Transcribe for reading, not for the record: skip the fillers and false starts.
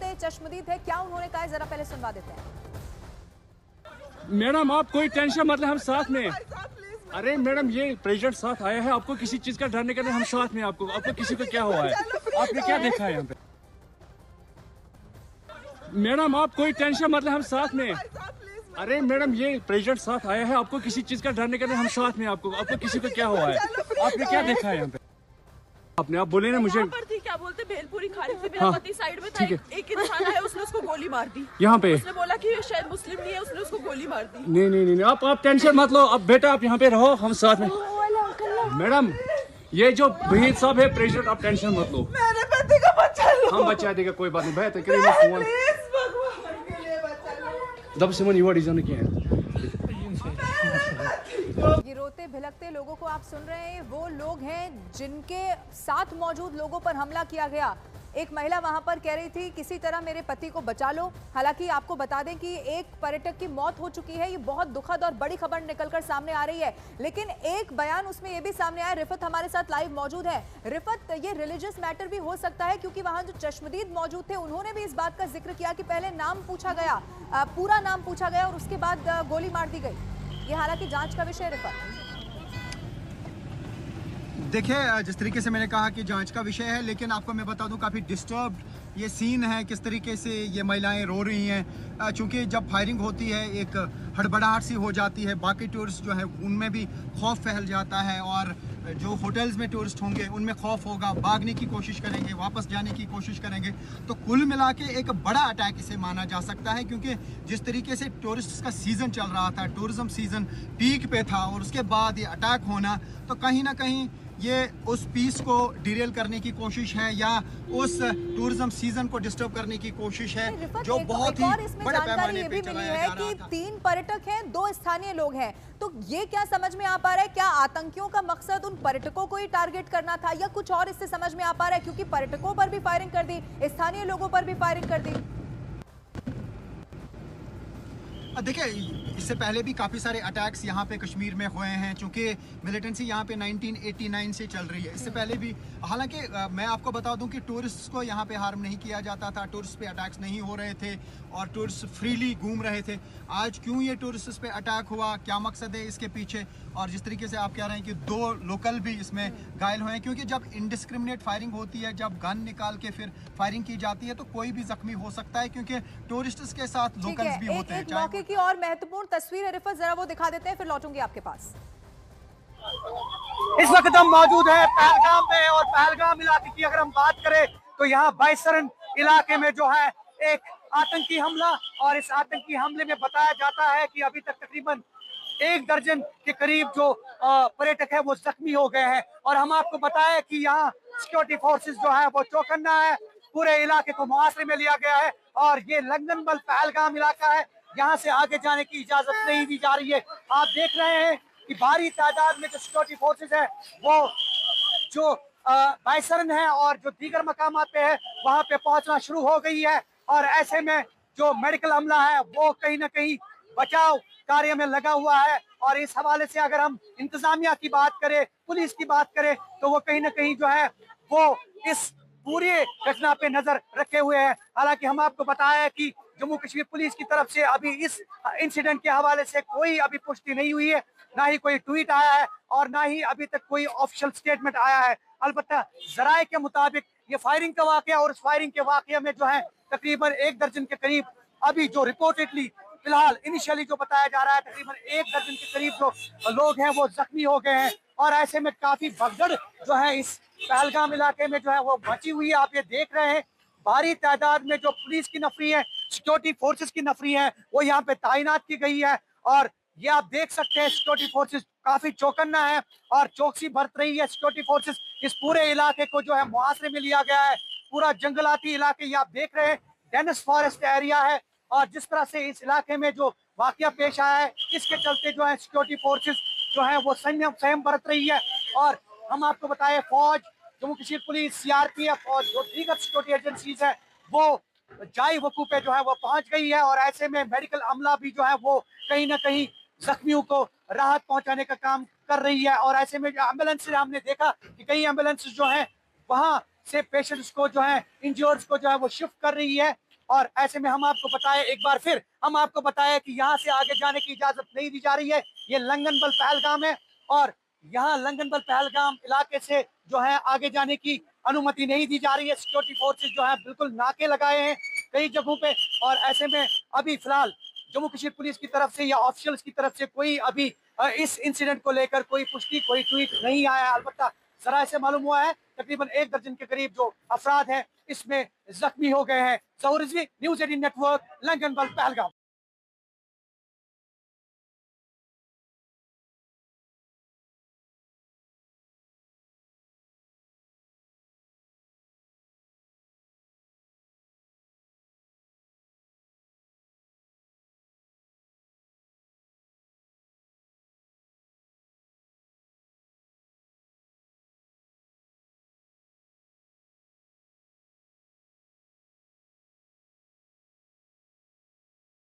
बड़े चश्मदीद है, क्या उन्होंने कहा है जरा पहले सुनवा देते हैं। मैडम आप कोई टेंशन मतलब हम साथ में। अरे मैडम ये प्रेसिडेंट साथ आया है, आपको किसी चीज का डरने का नहीं, हम साथ में। आपको किसी को क्या हुआ है? आपने क्या देखा है यहाँ पे? मैडम आप कोई टेंशन मतलब हम साथ में। अरे मैडम ये प्रेसिडेंट साथ आया है, आपको किसी चीज का डरने का नहीं, हम साथ में। आपको किसी को क्या हुआ है? आपने क्या देखा है यहाँ पे? आपने आप बोले ना मुझे। पर थी, क्या बोलते भेलपुरी खाने से मेरा पति साइड में था, एक इंसान आया, उसने उसको गोली मार दी यहाँ पे। उसने बोला कि शायद मुस्लिम नहीं है, उसने उसको गोली मार दी। नहीं आप टेंशन मत लो। अब बेटा आप यहाँ पे रहो, हम साथ में। मैडम ये जो वहीद साहब है प्रेसिडेंट, आप टेंशन मत लो। मेरे पति को बचा लो। हम बचा देगा, कोई बात नहीं। बेहतर करिए फोन दब से मन युवा डिजाइन किया है। ये रोते भिलकते लोगों को आप सुन रहे हैं, वो लोग हैं जिनके साथ मौजूद लोगों पर हमला किया गया। एक महिला वहां पर कह रही थी किसी तरह मेरे पति को बचा लो। हालांकि आपको बता दें कि एक पर्यटक की मौत हो चुकी है। ये बहुत दुखद और बड़ी खबर निकलकर सामने आ रही है, लेकिन एक बयान उसमें यह भी सामने आया। रिफत हमारे साथ लाइव मौजूद है। रिफत, ये रिलीजियस मैटर भी हो सकता है क्योंकि वहां जो चश्मदीद मौजूद थे उन्होंने भी इस बात का जिक्र किया कि पहले नाम पूछा गया, पूरा नाम पूछा गया और उसके बाद गोली मार दी गई। ये हालांकि जांच का विषय। रिफत देखिए, जिस तरीके से मैंने कहा कि जांच का विषय है, लेकिन आपको मैं बता दूं काफ़ी डिस्टर्ब्ड ये सीन है। किस तरीके से ये महिलाएं रो रही हैं, चूँकि जब फायरिंग होती है एक हड़बड़ाहट सी हो जाती है। बाकी टूरिस्ट जो है उनमें भी खौफ फैल जाता है और जो होटल्स में टूरिस्ट होंगे उनमें खौफ होगा, भागने की कोशिश करेंगे, वापस जाने की कोशिश करेंगे। तो कुल मिला के एक बड़ा अटैक इसे माना जा सकता है, क्योंकि जिस तरीके से टूरिस्ट का सीज़न चल रहा था, टूरिज़्म सीज़न पीक पे था और उसके बाद ये अटैक होना, तो कहीं ना कहीं ये उस पीस को डिरेल करने की कोशिश है या उस टूरिज्म सीजन को डिस्टर्ब करने की कोशिश है, जो बहुत ही बड़े पैमाने पे चलाया जा रहा था। 3 पर्यटक हैं, 2 स्थानीय लोग हैं। तो ये क्या समझ में आ पा रहा है, क्या आतंकियों का मकसद उन पर्यटकों को ही टारगेट करना था या कुछ और इससे समझ में आ पा रहा है? क्योंकि पर्यटकों पर भी फायरिंग कर दी, स्थानीय लोगों पर भी फायरिंग कर दी। देखिए, इससे पहले भी काफ़ी सारे अटैक्स यहाँ पे कश्मीर में हुए हैं, चूँकि मिलिटेंसी यहाँ पे 1989 से चल रही है। इससे पहले भी, हालांकि मैं आपको बता दूं कि टूरिस्ट को यहाँ पे हार्म नहीं किया जाता था, टूरिस्ट पे अटैक्स नहीं हो रहे थे और टूरिस्ट फ्रीली घूम रहे थे। आज क्यों ये टूरिस्ट पे अटैक हुआ, क्या मकसद है इसके पीछे? और जिस तरीके से आप कह रहे हैं कि 2 लोकल भी इसमें घायल हुए हैं, क्योंकि जब इनडिस्क्रिमिनेट फायरिंग होती है, जब गन निकाल के फिर फायरिंग की जाती है, तो कोई भी जख्मी हो सकता है, क्योंकि टूरिस्ट्स के साथ लोकल्स भी होते हैं। मौके की और महत्वपूर्ण तस्वीर है रिफत, जरा वो दिखा देते हैं, फिर लौटूंगी आपके पास। इस वक्त हम मौजूद है पहलगाम में, और पहलगाम इलाके की अगर हम बात करें तो यहाँ बाइसरन इलाके में जो है एक आतंकी हमला, और इस आतंकी हमले में बताया जाता है कि अभी तक तकरीबन 1 दर्जन के करीब जो पर्यटक है वो जख्मी हो गए हैं। और हम आपको बताएं कि यहाँ सिक्योरिटी फोर्सेस जो है वो चौकन्ना है, पूरे इलाके को मुहासरे में लिया गया है और ये लंगनबल पहलगाम इलाका है, यहाँ से आगे जाने की इजाजत नहीं दी जा रही है। आप देख रहे हैं कि भारी तादाद में जो सिक्योरिटी फोर्सेस है वो जो बाइसरन है और जो दीगर मकामात पे है वहाँ पे पहुँचना शुरू हो गई है। और ऐसे में जो मेडिकल अमला है वो कहीं ना कहीं बचाव कार्य में लगा हुआ है। और इस हवाले से अगर हम इंतजामिया की बात करें, पुलिस की बात करें, तो वो कहीं ना कहीं जो है वो इस पूरी घटना पे नजर रखे हुए हैं। हालांकि हम आपको बताया है कि जम्मू कश्मीर पुलिस की तरफ से अभी इस इंसिडेंट के हवाले से कोई अभी पुष्टि नहीं हुई है, ना ही कोई ट्वीट आया है और ना ही अभी तक कोई ऑफिशियल स्टेटमेंट आया है। अलबत्ता जराये के मुताबिक ये फायरिंग का वाकया, और उस फायरिंग के वाकये में जो है तकरीबन 1 दर्जन के करीब अभी जो रिपोर्टेडली फिलहाल इनिशियली जो बताया जा रहा है तकरीबन 1 दर्जन के करीब जो लोग हैं वो जख्मी हो गए हैं। और ऐसे में काफी भगदड़ जो है इस पहलगाम इलाके में जो है वो मची हुई है। आप ये देख रहे हैं भारी तादाद में जो पुलिस की नफरी है, सिक्योरिटी फोर्सेस की नफरी है, वो यहाँ पे तैनात की गई है। और ये आप देख सकते हैं सिक्योरिटी फोर्सेस काफी चौकन्ना है और चौकसी बरत रही है सिक्योरिटी फोर्सेस। इस पूरे इलाके को जो है मुहासरे में लिया गया है, पूरा जंगलाती इलाके ये आप देख रहे हैं, डेनिस फॉरेस्ट एरिया है। और जिस तरह से इस इलाके में जो वाकया पेश आया है, इसके चलते जो है सिक्योरिटी फोर्सेस जो है वो संयम बरत रही है। और हम आपको बताएं, फौज, जम्मू कश्मीर पुलिस, सीआरपीएफ और जो दीगर सिक्योरिटी एजेंसीज है वो जाई वकू पे जो है वो पहुंच गई है। और ऐसे में मेडिकल अमला भी जो है वो कहीं ना कहीं जख्मियों को राहत पहुंचाने का काम कर रही है। और ऐसे में एम्बुलेंस से हमने देखा कि कई एम्बुलेंस जो है वहां से पेशेंट्स को जो है, इंजर्ड्स को जो है वो शिफ्ट कर रही है। और ऐसे में हम आपको बताएं, एक बार फिर हम आपको बताएं कि यहाँ से आगे जाने की इजाजत नहीं दी जा रही है। ये लंगनबल पहलगाम है और यहाँ लंगनबल पहलगाम इलाके से जो है आगे जाने की अनुमति नहीं दी जा रही है। सिक्योरिटी फोर्सेस जो है बिल्कुल नाके लगाए हैं कई जगहों पे और ऐसे में अभी फिलहाल जम्मू कश्मीर पुलिस की तरफ से या ऑफिशियल्स की तरफ से कोई अभी इस इंसिडेंट को लेकर कोई पुष्टि, कोई ट्वीट नहीं आया है। अलबत्ता जरा से मालूम हुआ है तकरीबन 1 दर्जन के करीब जो अफराद हैं इसमें जख्मी हो गए हैं। ज़हूर रिजवी, न्यूज़ 18 नेटवर्क, लंगनबल पहलगाम।